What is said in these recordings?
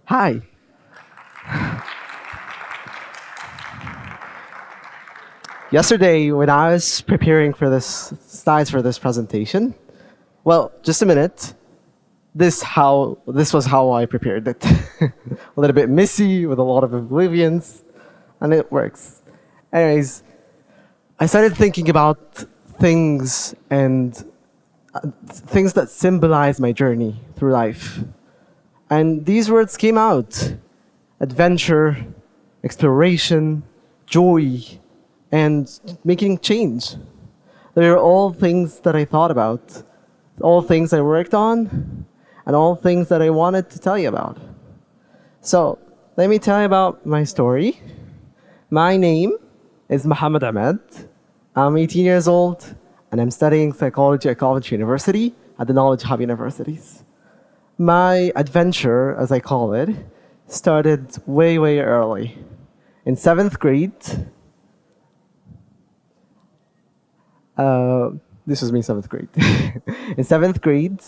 Hi. Yesterday, when I was preparing for this slides for this presentation, well, just a minute. This was how I prepared it. A little bit messy with a lot of oblivions, and it works. Anyways, I started thinking about things and things that symbolize my journey through life. And these words came out: adventure, exploration, joy, and making change. They're all things that I thought about, all things I worked on, and all things that I wanted to tell you about. So, let me tell you about my story. My name is Mohamed Ahmed. I'm 18 years old, and I'm studying psychology at Coventry University at the Knowledge Hub Universities. My adventure, as I call it, started way, way early. In 7th grade, this was me in 7th grade. In 7th grade,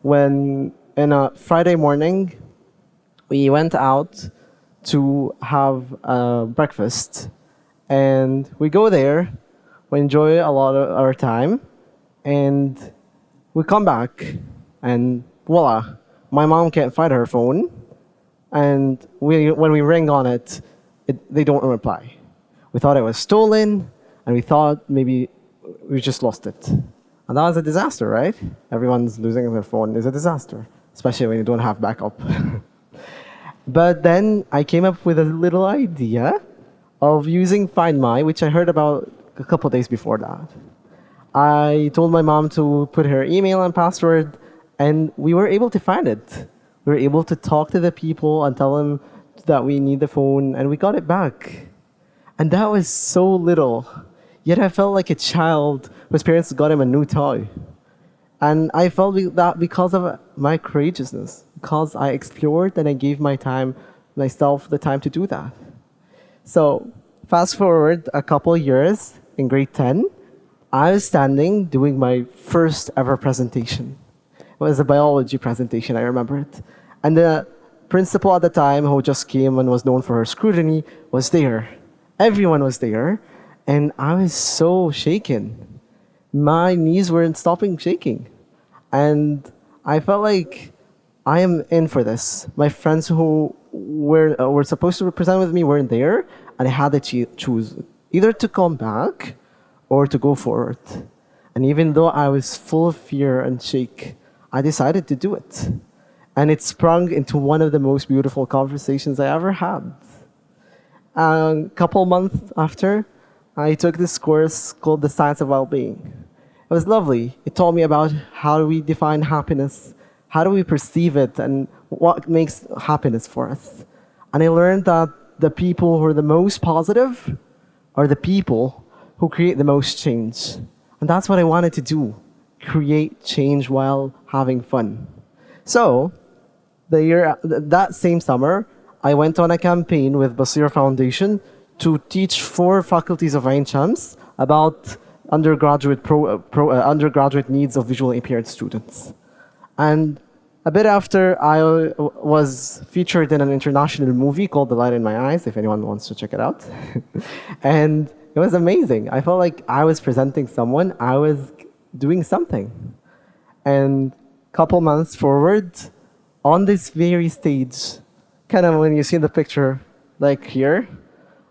when in a Friday morning, we went out to have breakfast, and we go there, we enjoy a lot of our time, and we come back, and voila, my mom can't find her phone, and when we ring on it, they don't reply. We thought it was stolen, and we thought maybe we just lost it. And that was a disaster, right? Everyone's losing their phone is a disaster, especially when you don't have backup. But then I came up with a little idea of using Find My, which I heard about a couple days before that. I told my mom to put her email and password, and we were able to find it. We were able to talk to the people and tell them that we need the phone, and we got it back. And that was so little. Yet I felt like a child whose parents got him a new toy. And I felt that because of my courageousness, because I explored and I gave myself the time to do that. So fast forward a couple of years, in grade 10, I was standing doing my first ever presentation. It was a biology presentation, I remember it. And the principal at the time, who just came and was known for her scrutiny, was there. Everyone was there. And I was so shaken. My knees weren't stopping shaking. And I felt like I am in for this. My friends who were supposed to represent with me weren't there, and I had to choose either to come back or to go forward. And even though I was full of fear and shake, I decided to do it. And it sprung into one of the most beautiful conversations I ever had. A couple months after, I took this course called the Science of Wellbeing. It was lovely. It taught me about how do we define happiness, how do we perceive it, and what makes happiness for us. And I learned that the people who are the most positive are the people who create the most change. And that's what I wanted to do, create change while having fun. So, that same summer, I went on a campaign with Basir Foundation to teach 4 faculties of Ain Shams about undergraduate needs of visually impaired students. And a bit after, I was featured in an international movie called The Light in My Eyes, if anyone wants to check it out. And it was amazing. I felt like I was presenting someone, I was doing something. And a couple months forward, on this very stage, kind of when you see the picture, like here,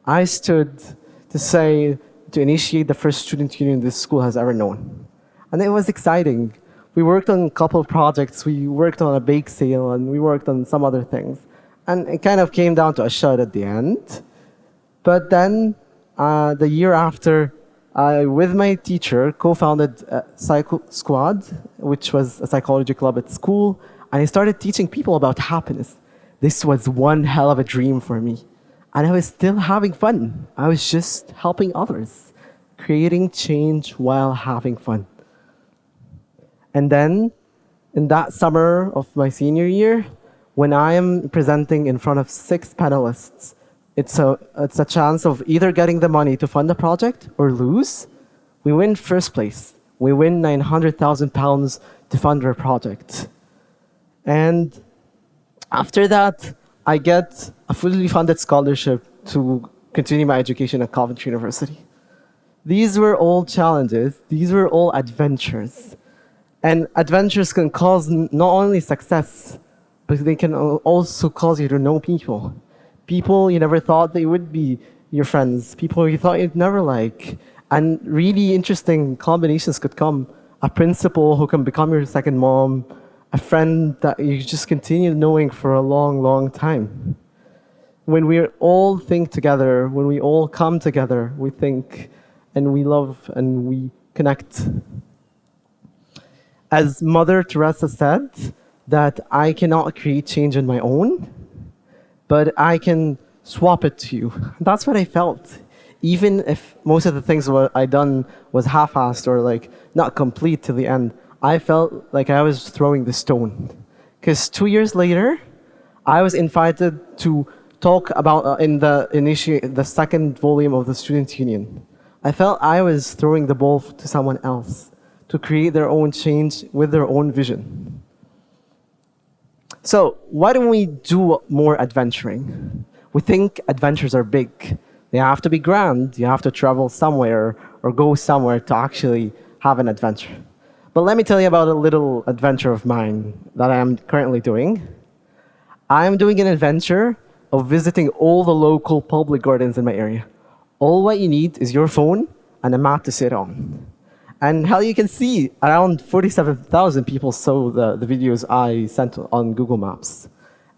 I stood to initiate the first student union this school has ever known. And it was exciting. We worked on a couple of projects. We worked on a bake sale, and we worked on some other things. And it kind of came down to a shot at the end. But then, the year after, I, with my teacher, co-founded a Psycho Squad, which was a psychology club at school, and I started teaching people about happiness. This was one hell of a dream for me. And I was still having fun. I was just helping others, creating change while having fun. And then, in that summer of my senior year, when I am presenting in front of 6 panelists, it's a chance of either getting the money to fund the project or lose. We win first place. We win £900,000 to fund our project. And after that, I get a fully funded scholarship to continue my education at Coventry University. These were all challenges. These were all adventures. And adventures can cause not only success, but they can also cause you to know people. People you never thought they would be your friends. People you thought you'd never like. And really interesting combinations could come. A principal who can become your second mom. A friend that you just continue knowing for a long, long time. When we all think together, when we all come together, we think and we love and we connect. As Mother Teresa said, that I cannot create change on my own, but I can swap it to you. That's what I felt. Even if most of the things what I done was half-assed or like not complete to the end, I felt like I was throwing the stone. Because 2 years later, I was invited to talk about in the second volume of the Student Union. I felt I was throwing the ball to someone else to create their own change with their own vision. So why don't we do more adventuring? We think adventures are big. They have to be grand. You have to travel somewhere or go somewhere to actually have an adventure. But let me tell you about a little adventure of mine that I am currently doing. I'm doing an adventure of visiting all the local public gardens in my area. All what you need is your phone and a map to sit on. And how you can see, around 47,000 people saw the videos I sent on Google Maps.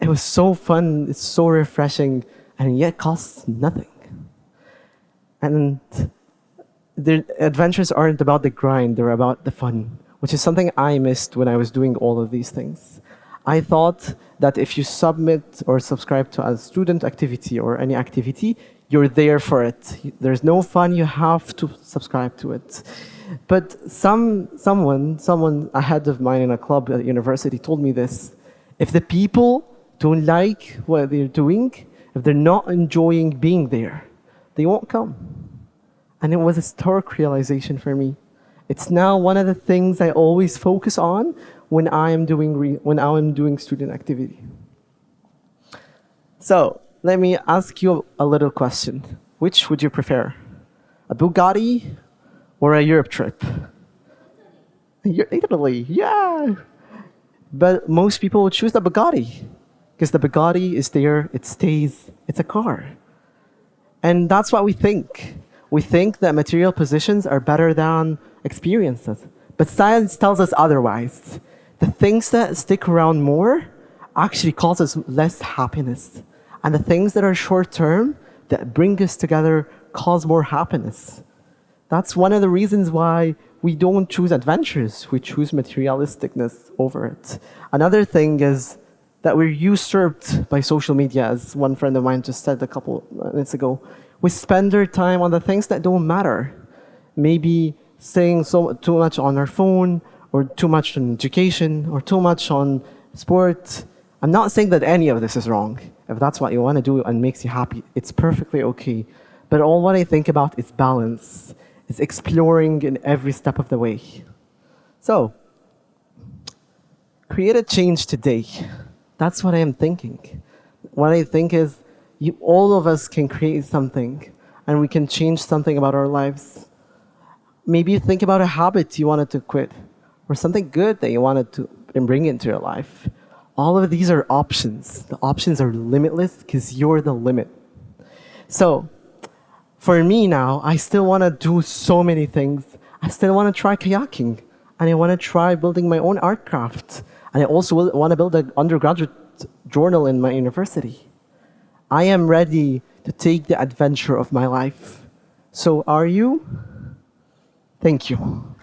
It was so fun, it's so refreshing, and yet costs nothing. And the adventures aren't about the grind, they're about the fun, which is something I missed when I was doing all of these things. I thought that if you submit or subscribe to a student activity or any activity, you're there for it. There's no fun, you have to subscribe to it. But someone ahead of mine in a club at university told me this. If the people don't like what they're doing, if they're not enjoying being there, they won't come. And it was a stark realization for me. It's now one of the things I always focus on when I am doing student activity. So let me ask you a little question. Which would you prefer? A Bugatti or a Europe trip? Italy, yeah. But most people would choose the Bugatti because the Bugatti is there, it stays, it's a car. And that's what we think. We think that material possessions are better than experiences. But science tells us otherwise. The things that stick around more actually cause us less happiness. And the things that are short-term, that bring us together, cause more happiness. That's one of the reasons why we don't choose adventures. We choose materialisticness over it. Another thing is that we're usurped by social media, as one friend of mine just said a couple minutes ago. We spend our time on the things that don't matter. Maybe saying too much on our phone, or too much on education, or too much on sport. I'm not saying that any of this is wrong. If that's what you want to do and makes you happy, it's perfectly okay. But all what I think about is balance. It's exploring in every step of the way. So, create a change today. That's what I am thinking. What I think is, all of us can create something, and we can change something about our lives. Maybe you think about a habit you wanted to quit, or something good that you wanted to bring into your life. All of these are options. The options are limitless because you're the limit. So, for me now, I still want to do so many things. I still want to try kayaking, and I want to try building my own art craft. And I also want to build an undergraduate journal in my university. I am ready to take the adventure of my life. So are you? Thank you.